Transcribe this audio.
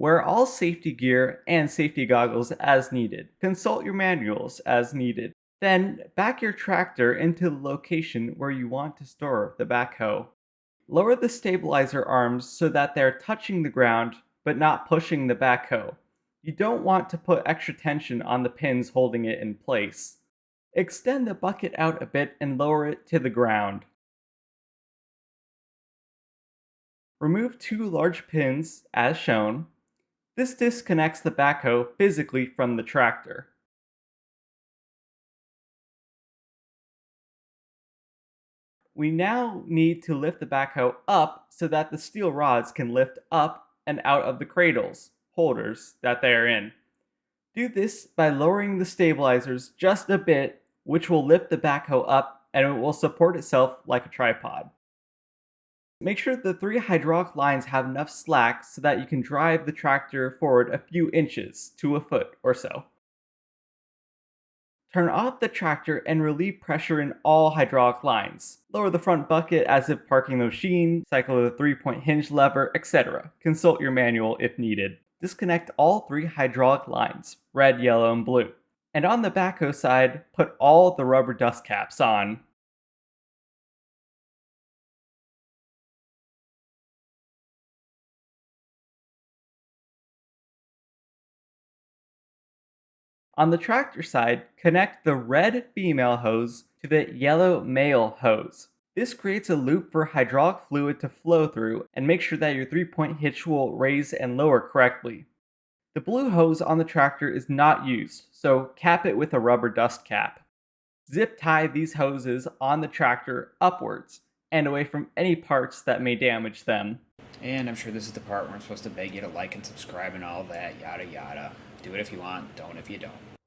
Wear all safety gear and safety goggles as needed. Consult your manuals as needed. Then back your tractor into the location where you want to store the backhoe. Lower the stabilizer arms so that they're touching the ground but not pushing the backhoe. You don't want to put extra tension on the pins holding it in place. Extend the bucket out a bit and lower it to the ground. Remove two large pins, as shown. This disconnects the backhoe physically from the tractor. We now need to lift the backhoe up so that the steel rods can lift up and out of the cradles, holders, that they are in. Do this by lowering the stabilizers just a bit, which will lift the backhoe up and it will support itself like a tripod. Make sure the three hydraulic lines have enough slack so that you can drive the tractor forward a few inches to a foot or so. Turn off the tractor and relieve pressure in all hydraulic lines. Lower the front bucket as if parking the machine, cycle the 3-point hinge lever, etc. Consult your manual if needed. Disconnect all three hydraulic lines, red, yellow, and blue. And on the backhoe side, put all the rubber dust caps on. On the tractor side, connect the red female hose to the yellow male hose. This creates a loop for hydraulic fluid to flow through and make sure that your 3-point hitch will raise and lower correctly. The blue hose on the tractor is not used, so cap it with a rubber dust cap. Zip tie these hoses on the tractor upwards and away from any parts that may damage them. And I'm sure this is the part where I'm supposed to beg you to like and subscribe and all that, yada yada. Do it if you want, don't if you don't.